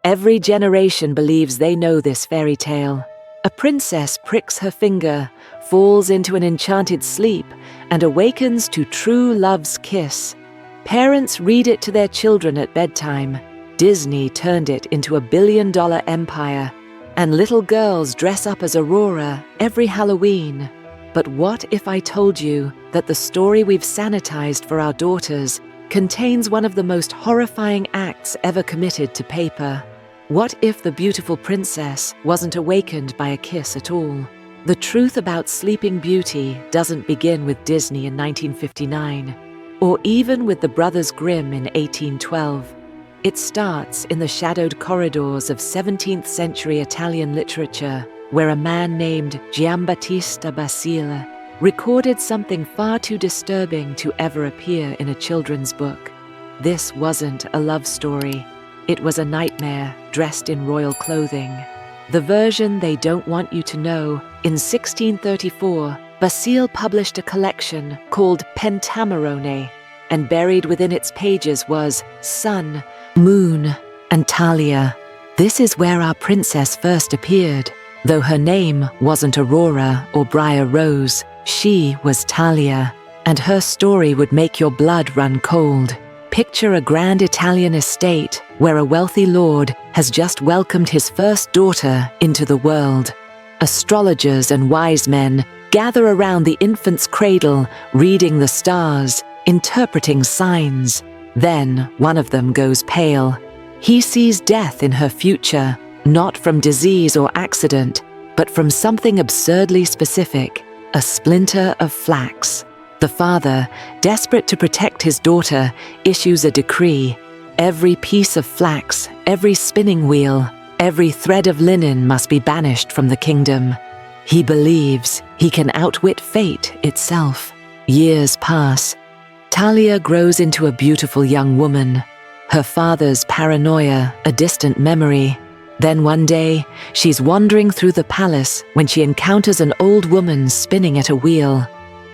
Every generation believes they know this fairy tale. A princess pricks her finger, falls into an enchanted sleep, and awakens to true love's kiss. Parents read it to their children at bedtime. Disney turned it into $1 billion empire. And little girls dress up as Aurora every Halloween. But what if I told you that the story we've sanitized for our daughters contains one of the most horrifying acts ever committed to paper? What if the beautiful princess wasn't awakened by a kiss at all? The truth about Sleeping Beauty doesn't begin with Disney in 1959, or even with the Brothers Grimm in 1812. It starts in the shadowed corridors of 17th century Italian literature, where a man named Giambattista Basile recorded something far too disturbing to ever appear in a children's book. This wasn't a love story. It was a nightmare dressed in royal clothing. The version they don't want you to know, in 1634, Basile published a collection called Pentamerone, and buried within its pages was Sun, Moon, and Talia. This is where our princess first appeared. Though her name wasn't Aurora or Briar Rose, she was Talia, and her story would make your blood run cold. Picture a grand Italian estate where a wealthy lord has just welcomed his first daughter into the world. Astrologers and wise men gather around the infant's cradle, reading the stars, interpreting signs. Then one of them goes pale. He sees death in her future, not from disease or accident, but from something absurdly specific, a splinter of flax. The father, desperate to protect his daughter, issues a decree. Every piece of flax, every spinning wheel, every thread of linen must be banished from the kingdom. He believes he can outwit fate itself. Years pass. Talia grows into a beautiful young woman. Her father's paranoia, a distant memory. Then one day, she's wandering through the palace when she encounters an old woman spinning at a wheel.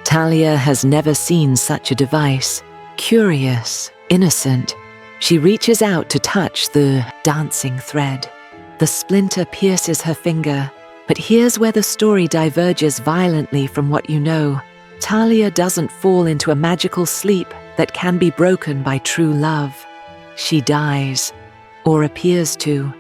Talia has never seen such a device. Curious, innocent, she reaches out to touch the dancing thread. The splinter pierces her finger, but here's where the story diverges violently from what you know. Talia doesn't fall into a magical sleep that can be broken by true love. She dies, or appears to.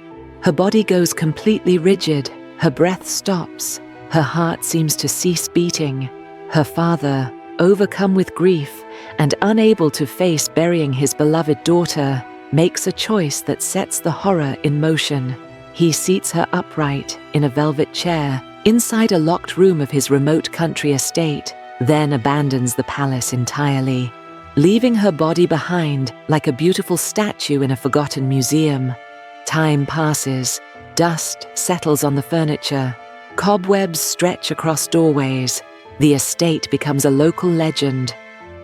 Her body goes completely rigid, her breath stops, her heart seems to cease beating. Her father, overcome with grief and unable to face burying his beloved daughter, makes a choice that sets the horror in motion. He seats her upright in a velvet chair inside a locked room of his remote country estate, then abandons the palace entirely, leaving her body behind like a beautiful statue in a forgotten museum. Time passes, dust settles on the furniture, cobwebs stretch across doorways. The estate becomes a local legend,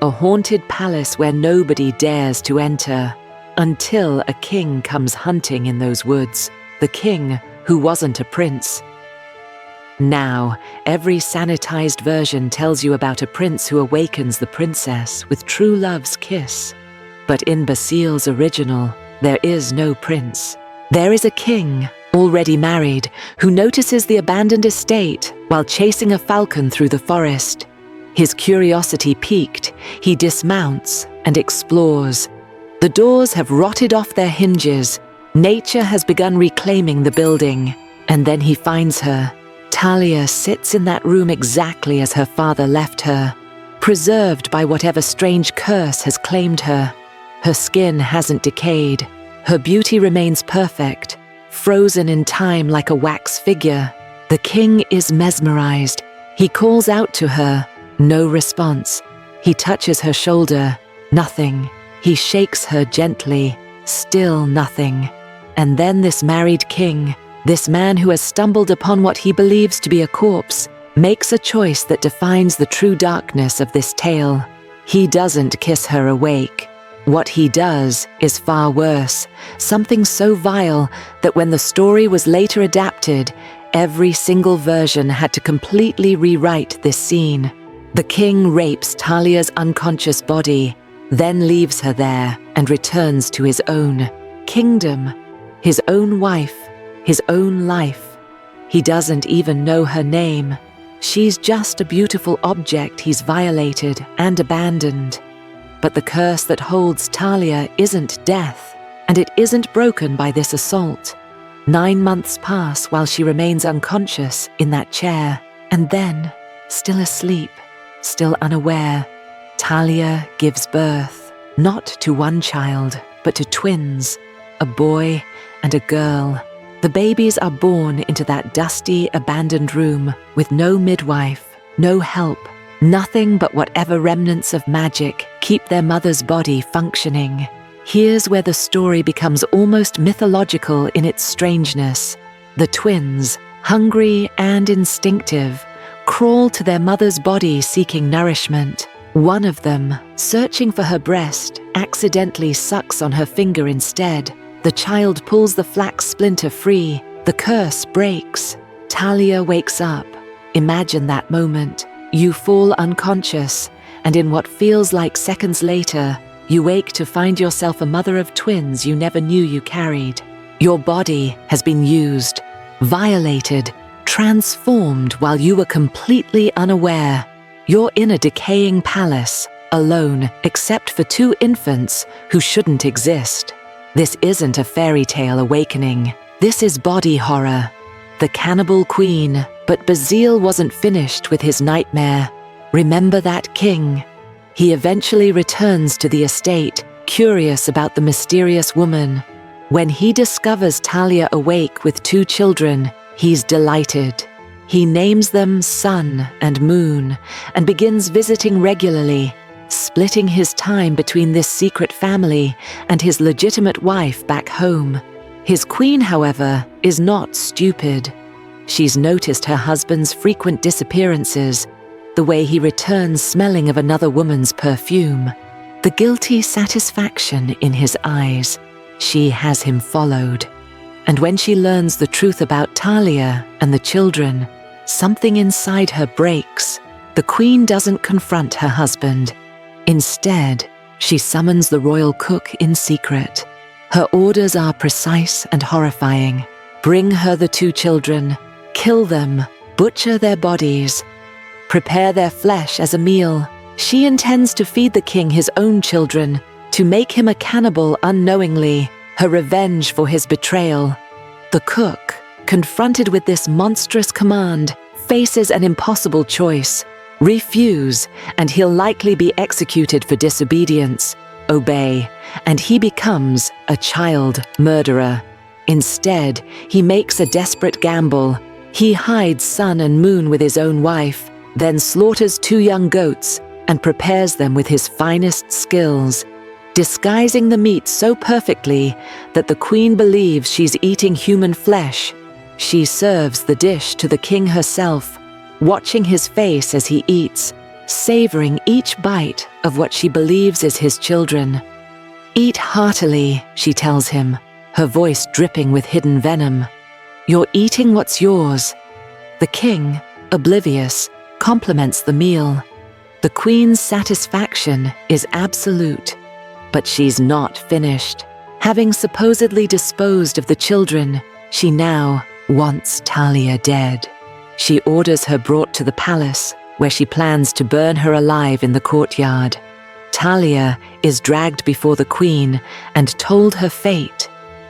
a haunted palace where nobody dares to enter, until a king comes hunting in those woods, the king who wasn't a prince. Now, every sanitized version tells you about a prince who awakens the princess with true love's kiss. But in Basile's original, there is no prince. There is a king, already married, who notices the abandoned estate while chasing a falcon through the forest. His curiosity piqued, he dismounts and explores. The doors have rotted off their hinges. Nature has begun reclaiming the building. And then he finds her. Talia sits in that room exactly as her father left her, preserved by whatever strange curse has claimed her. Her skin hasn't decayed. Her beauty remains perfect, frozen in time like a wax figure. The king is mesmerized. He calls out to her, no response. He touches her shoulder, nothing. He shakes her gently, still nothing. And then this married king, this man who has stumbled upon what he believes to be a corpse, makes a choice that defines the true darkness of this tale. He doesn't kiss her awake. What he does is far worse, something so vile that when the story was later adapted, every single version had to completely rewrite this scene. The king rapes Talia's unconscious body, then leaves her there and returns to his own kingdom. his own wife, his own life. He doesn't even know her name. She's just a beautiful object he's violated and abandoned. But the curse that holds Talia isn't death, and it isn't broken by this assault. 9 months pass while she remains unconscious in that chair, and then, still asleep, still unaware, Talia gives birth, not to one child, but to twins, a boy and a girl. The babies are born into that dusty, abandoned room with no midwife, no help, nothing but whatever remnants of magic keep their mother's body functioning. Here's where the story becomes almost mythological in its strangeness. The twins, hungry and instinctive, crawl to their mother's body seeking nourishment. One of them, searching for her breast, accidentally sucks on her finger instead. The child pulls the flax splinter free. The curse breaks. Talia wakes up. Imagine that moment. You fall unconscious, and in what feels like seconds later, you wake to find yourself a mother of twins you never knew you carried. Your body has been used, violated, transformed while you were completely unaware. You're in a decaying palace, alone except for 2 infants who shouldn't exist. This isn't a fairy tale awakening. This is body horror. The cannibal queen, but Basile wasn't finished with his nightmare. Remember that king? He eventually returns to the estate, curious about the mysterious woman. When he discovers Talia awake with 2 children, he's delighted. He names them Sun and Moon and begins visiting regularly, splitting his time between this secret family and his legitimate wife back home. His queen, however, is not stupid. She's noticed her husband's frequent disappearances, the way he returns smelling of another woman's perfume, the guilty satisfaction in his eyes. She has him followed. And when she learns the truth about Talia and the children, something inside her breaks. The queen doesn't confront her husband. Instead, she summons the royal cook in secret. Her orders are precise and horrifying. Bring her the 2 children, kill them, butcher their bodies, prepare their flesh as a meal. She intends to feed the king his own children, to make him a cannibal unknowingly, her revenge for his betrayal. The cook, confronted with this monstrous command, faces an impossible choice. Refuse, and he'll likely be executed for disobedience. Obey, and he becomes a child murderer. Instead, he makes a desperate gamble. He hides Sun and Moon with his own wife, then slaughters 2 young goats and prepares them with his finest skills, disguising the meat so perfectly that the queen believes she's eating human flesh. She serves the dish to the king herself, watching his face as he eats, savoring each bite of what she believes is his children. Eat heartily, she tells him, her voice dripping with hidden venom. You're eating what's yours. The king, oblivious, compliments the meal. The queen's satisfaction is absolute, but she's not finished. Having supposedly disposed of the children, she now wants Talia dead. She orders her brought to the palace, where she plans to burn her alive in the courtyard. Talia is dragged before the queen and told her fate.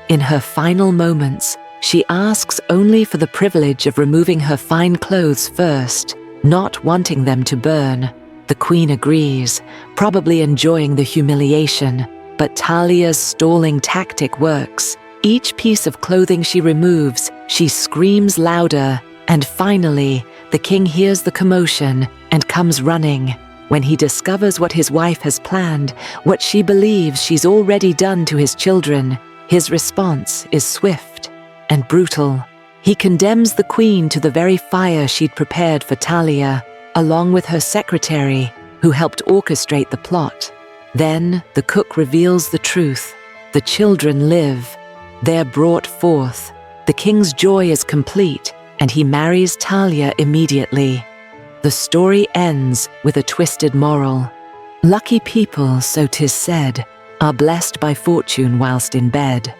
In her final moments, she asks only for the privilege of removing her fine clothes first, not wanting them to burn. The queen agrees, probably enjoying the humiliation, but Talia's stalling tactic works. Each piece of clothing she removes, she screams louder, and finally, the king hears the commotion and comes running. When he discovers what his wife has planned, what she believes she's already done to his children, his response is swift and brutal. He condemns the queen to the very fire she'd prepared for Talia, along with her secretary, who helped orchestrate the plot. Then the cook reveals the truth. The children live. They're brought forth. The king's joy is complete, and he marries Talia immediately. The story ends with a twisted moral. Lucky people, so 'tis said, are blessed by fortune whilst in bed.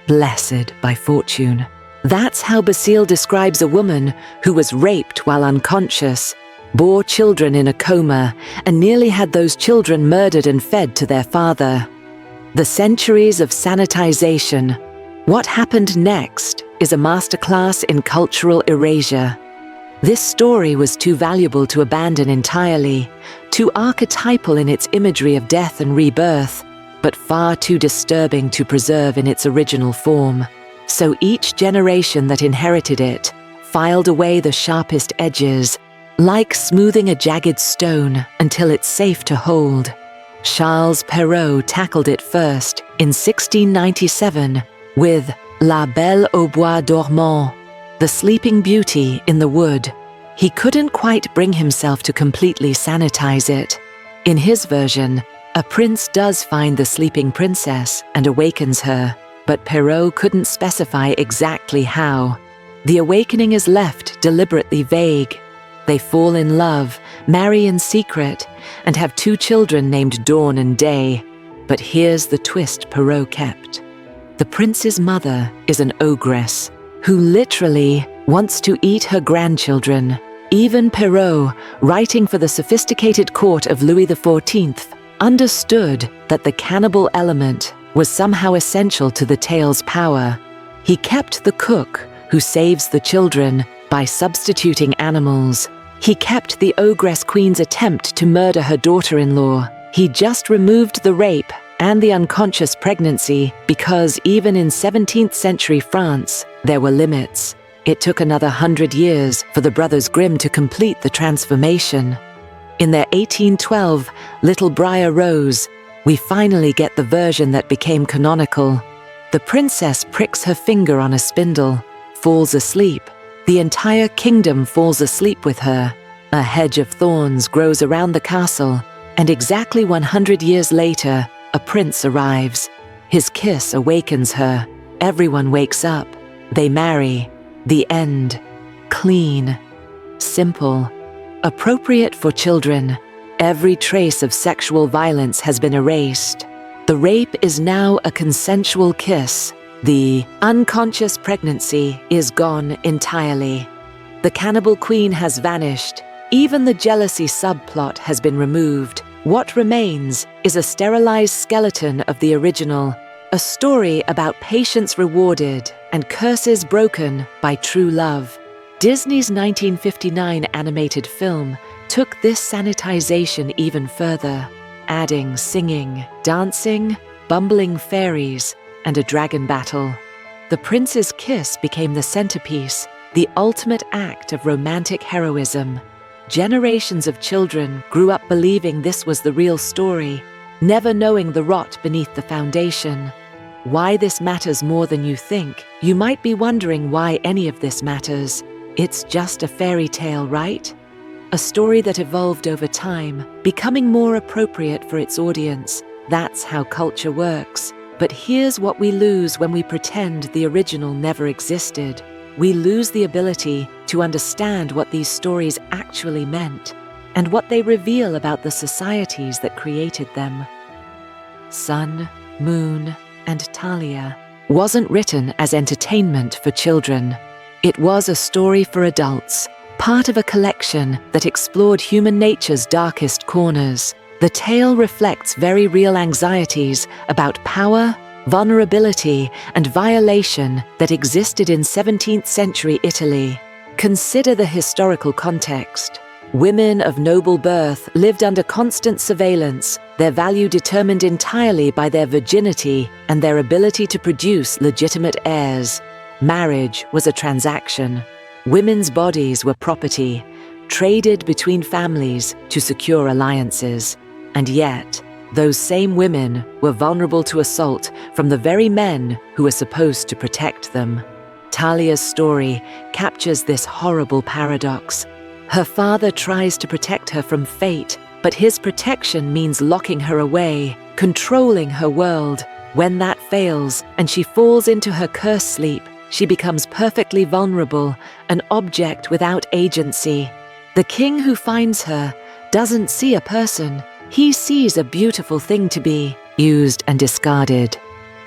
blessed by fortune. That's how Basile describes a woman who was raped while unconscious, bore children in a coma, and nearly had those children murdered and fed to their father. The centuries of sanitization. What happened next is a masterclass in cultural erasure. This story was too valuable to abandon entirely, too archetypal in its imagery of death and rebirth, but far too disturbing to preserve in its original form. So each generation that inherited it filed away the sharpest edges, like smoothing a jagged stone until it's safe to hold. Charles Perrault tackled it first in 1697 with La Belle au Bois dormant, The Sleeping Beauty in the Wood. He couldn't quite bring himself to completely sanitize it. In his version, a prince does find the sleeping princess and awakens her, but Perrault couldn't specify exactly how. The awakening is left deliberately vague. They fall in love, marry in secret, and have 2 children named Dawn and Day. But here's the twist Perrault kept. The prince's mother is an ogress who literally wants to eat her grandchildren. Even Perrault, writing for the sophisticated court of Louis XIV, understood that the cannibal element was somehow essential to the tale's power. He kept the cook who saves the children by substituting animals. He kept the ogress queen's attempt to murder her daughter-in-law. He just removed the rape and the unconscious pregnancy because even in 17th century France, there were limits. It took another 100 years for the Brothers Grimm to complete the transformation. In their 1812 Little Briar Rose, we finally get the version that became canonical. The princess pricks her finger on a spindle, falls asleep. The entire kingdom falls asleep with her. A hedge of thorns grows around the castle, and exactly 100 years later, a prince arrives. His kiss awakens her. Everyone wakes up. They marry. The end. Clean. Simple. Appropriate for children. Every trace of sexual violence has been erased. The rape is now a consensual kiss. The unconscious pregnancy is gone entirely. The cannibal queen has vanished. Even the jealousy subplot has been removed. What remains is a sterilized skeleton of the original, a story about patience rewarded and curses broken by true love. Disney's 1959 animated film took this sanitization even further, adding singing, dancing, bumbling fairies, and a dragon battle. The prince's kiss became the centerpiece, the ultimate act of romantic heroism. Generations of children grew up believing this was the real story, never knowing the rot beneath the foundation. Why this matters more than you think? You might be wondering why any of this matters. It's just a fairy tale, right? A story that evolved over time, becoming more appropriate for its audience. That's how culture works. But here's what we lose when we pretend the original never existed. We lose the ability to understand what these stories actually meant and what they reveal about the societies that created them. Sun, Moon, and Talia wasn't written as entertainment for children. It was a story for adults, part of a collection that explored human nature's darkest corners. The tale reflects very real anxieties about power, vulnerability, and violation that existed in 17th century Italy. Consider the historical context. Women of noble birth lived under constant surveillance, their value determined entirely by their virginity and their ability to produce legitimate heirs. Marriage was a transaction. Women's bodies were property, traded between families to secure alliances. And yet, those same women were vulnerable to assault from the very men who were supposed to protect them. Talia's story captures this horrible paradox. Her father tries to protect her from fate, but his protection means locking her away, controlling her world. When that fails and she falls into her cursed sleep, she becomes perfectly vulnerable, an object without agency. The king who finds her doesn't see a person. He sees a beautiful thing to be used and discarded.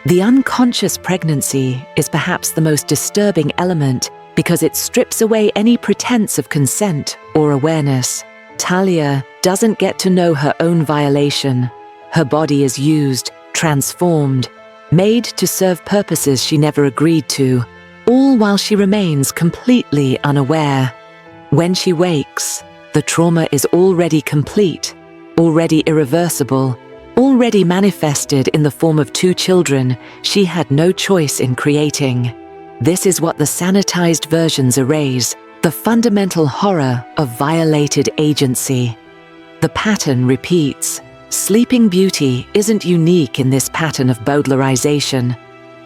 The unconscious pregnancy is perhaps the most disturbing element because it strips away any pretense of consent or awareness. Talia doesn't get to know her own violation. Her body is used, transformed, made to serve purposes she never agreed to, all while she remains completely unaware. When she wakes, the trauma is already complete, already irreversible, already manifested in the form of two children she had no choice in creating. This is what the sanitized versions erase, the fundamental horror of violated agency. The pattern repeats. Sleeping Beauty isn't unique in this pattern of Baudelarization.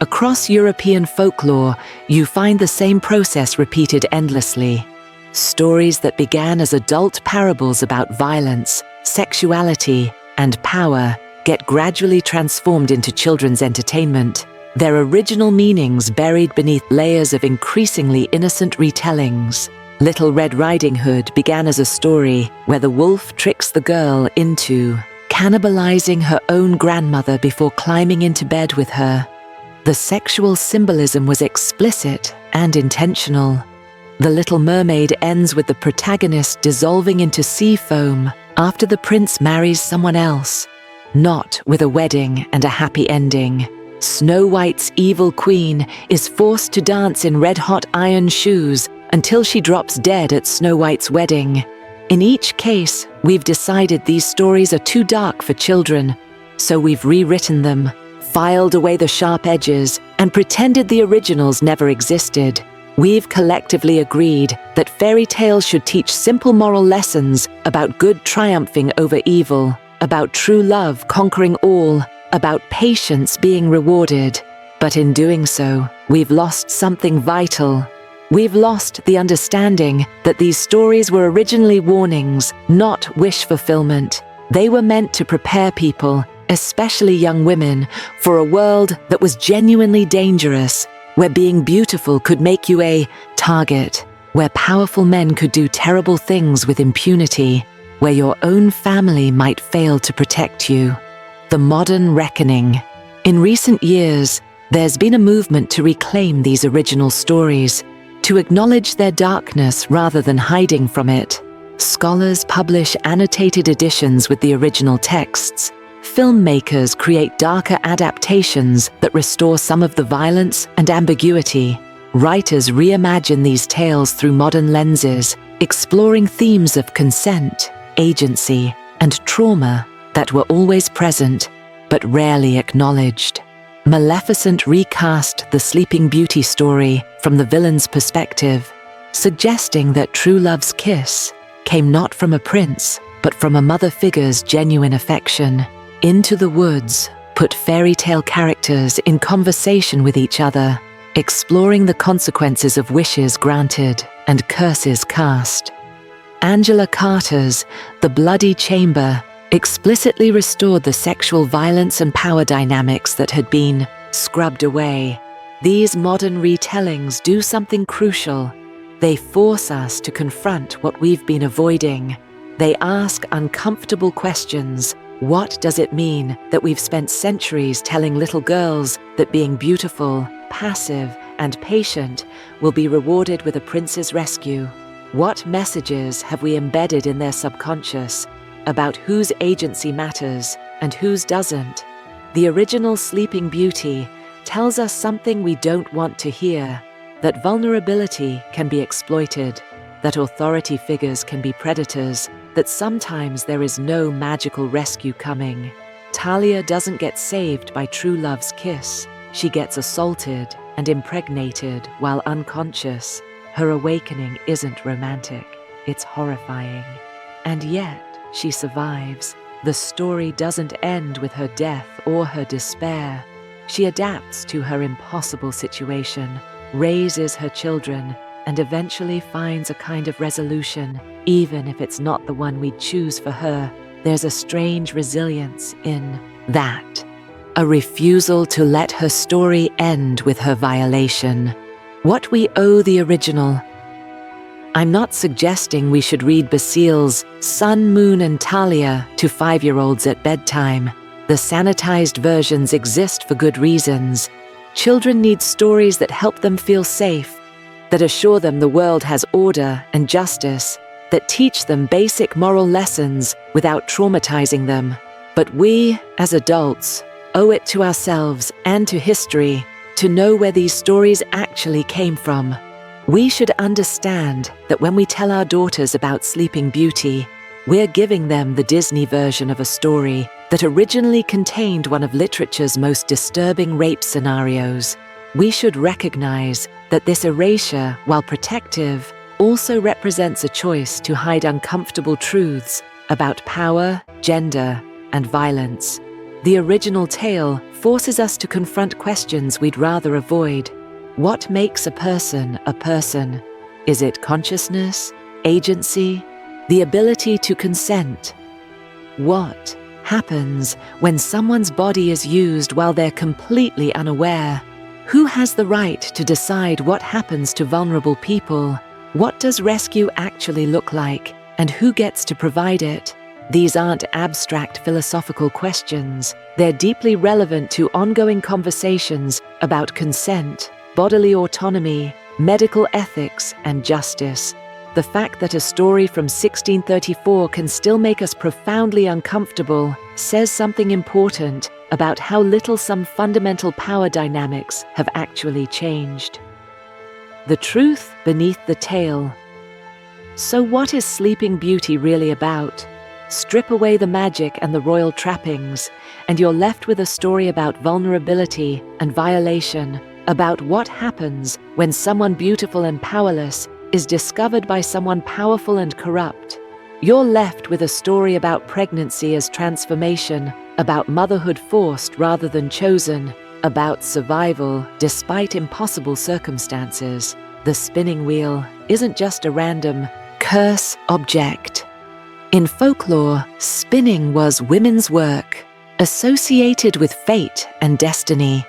Across European folklore, you find the same process repeated endlessly. Stories that began as adult parables about violence, sexuality, and power get gradually transformed into children's entertainment, their original meanings buried beneath layers of increasingly innocent retellings. Little Red Riding Hood began as a story where the wolf tricks the girl into cannibalizing her own grandmother before climbing into bed with her. The sexual symbolism was explicit and intentional. The Little Mermaid ends with the protagonist dissolving into sea foam after the prince marries someone else, not with a wedding and a happy ending. Snow White's evil queen is forced to dance in red-hot iron shoes until she drops dead at Snow White's wedding. In each case, we've decided these stories are too dark for children, so we've rewritten them, filed away the sharp edges, and pretended the originals never existed. We've collectively agreed that fairy tales should teach simple moral lessons about good triumphing over evil, about true love conquering all, about patience being rewarded. But in doing so, we've lost something vital. We've lost the understanding that these stories were originally warnings, not wish fulfillment. They were meant to prepare people, especially young women, for a world that was genuinely dangerous, where being beautiful could make you a target, where powerful men could do terrible things with impunity, where your own family might fail to protect you. The modern reckoning. In recent years, there's been a movement to reclaim these original stories, to acknowledge their darkness rather than hiding from it. Scholars publish annotated editions with the original texts. Filmmakers create darker adaptations that restore some of the violence and ambiguity. Writers reimagine these tales through modern lenses, exploring themes of consent, agency, and trauma that were always present but rarely acknowledged. Maleficent recast the Sleeping Beauty story from the villain's perspective, suggesting that true love's kiss came not from a prince, but from a mother figure's genuine affection. Into the Woods put fairy tale characters in conversation with each other, exploring the consequences of wishes granted and curses cast. Angela Carter's The Bloody Chamber explicitly restored the sexual violence and power dynamics that had been scrubbed away. These modern retellings do something crucial. They force us to confront what we've been avoiding. They ask uncomfortable questions. What does it mean that we've spent centuries telling little girls that being beautiful, passive, and patient will be rewarded with a prince's rescue? What messages have we embedded in their subconscious about whose agency matters and whose doesn't? The original Sleeping Beauty tells us something we don't want to hear, that vulnerability can be exploited, that authority figures can be predators, that sometimes there is no magical rescue coming. Talia doesn't get saved by true love's kiss. She gets assaulted and impregnated while unconscious. Her awakening isn't romantic, it's horrifying. And yet, she survives. The story doesn't end with her death or her despair. She adapts to her impossible situation, raises her children, and eventually finds a kind of resolution. Even if it's not the one we'd choose for her, there's a strange resilience in that. A refusal to let her story end with her violation. What we owe the original. I'm not suggesting we should read Basile's Sun, Moon, and Talia to 5-year-olds at bedtime. The sanitized versions exist for good reasons. Children need stories that help them feel safe, that assure them the world has order and justice, that teach them basic moral lessons without traumatizing them. But we, as adults, owe it to ourselves and to history to know where these stories actually came from. We should understand that when we tell our daughters about Sleeping Beauty, we're giving them the Disney version of a story that originally contained one of literature's most disturbing rape scenarios. We should recognize that this erasure, while protective, also represents a choice to hide uncomfortable truths about power, gender, and violence. The original tale forces us to confront questions we'd rather avoid. What makes a person a person? Is it consciousness, agency, the ability to consent? What happens when someone's body is used while they're completely unaware? Who has the right to decide what happens to vulnerable people? What does rescue actually look like, and who gets to provide it? These aren't abstract philosophical questions. They're deeply relevant to ongoing conversations about consent, bodily autonomy, medical ethics, and justice. The fact that a story from 1634 can still make us profoundly uncomfortable says something important about how little some fundamental power dynamics have actually changed. The truth beneath the tale. So what is Sleeping Beauty really about? Strip away the magic and the royal trappings, and you're left with a story about vulnerability and violation, about what happens when someone beautiful and powerless is discovered by someone powerful and corrupt. You're left with a story about pregnancy as transformation, about motherhood forced rather than chosen, about survival despite impossible circumstances. The spinning wheel isn't just a random curse object. In folklore, spinning was women's work, associated with fate and destiny.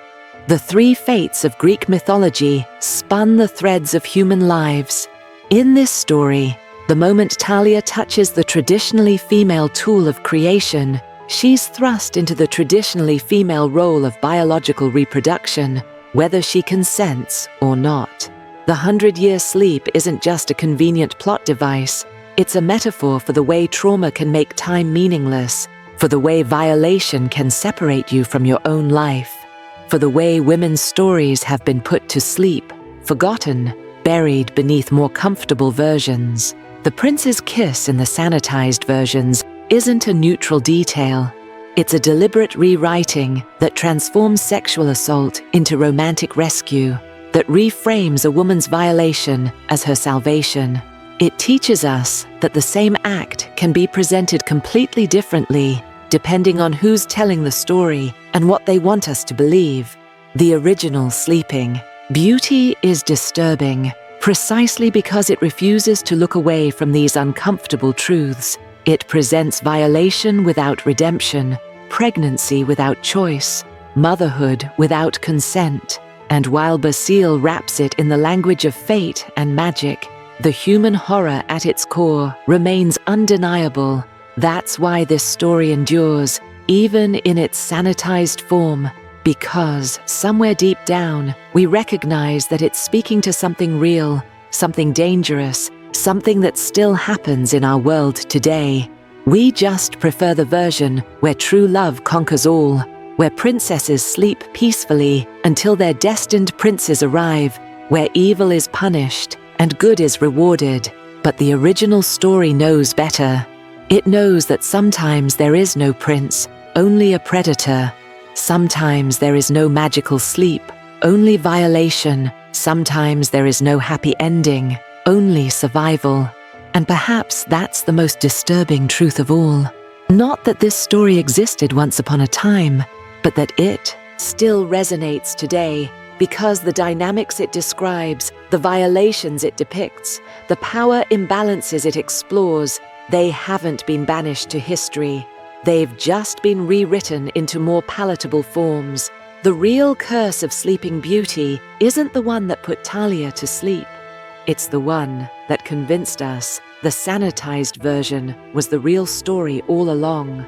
The three fates of Greek mythology spun the threads of human lives. In this story, the moment Talia touches the traditionally female tool of creation, she's thrust into the traditionally female role of biological reproduction, whether she consents or not. The 100-year sleep isn't just a convenient plot device. It's a metaphor for the way trauma can make time meaningless, for the way violation can separate you from your own life, for the way women's stories have been put to sleep, forgotten, buried beneath more comfortable versions. The prince's kiss in the sanitized versions isn't a neutral detail. It's a deliberate rewriting that transforms sexual assault into romantic rescue, that reframes a woman's violation as her salvation. It teaches us that the same act can be presented completely differently depending on who's telling the story and what they want us to believe. The original Sleeping Beauty is disturbing precisely because it refuses to look away from these uncomfortable truths. It presents violation without redemption, pregnancy without choice, motherhood without consent. And while Basile wraps it in the language of fate and magic, the human horror at its core remains undeniable. That's why this story endures, even in its sanitized form, because somewhere deep down, we recognize that it's speaking to something real, something dangerous, something that still happens in our world today. We just prefer the version where true love conquers all, where princesses sleep peacefully until their destined princes arrive, where evil is punished and good is rewarded. But the original story knows better. It knows that sometimes there is no prince, only a predator. Sometimes there is no magical sleep, only violation. Sometimes there is no happy ending, only survival. And perhaps that's the most disturbing truth of all. Not that this story existed once upon a time, but that it still resonates today because the dynamics it describes, the violations it depicts, the power imbalances it explores, they haven't been banished to history. They've just been rewritten into more palatable forms. The real curse of Sleeping Beauty isn't the one that put Talia to sleep. It's the one that convinced us the sanitized version was the real story all along.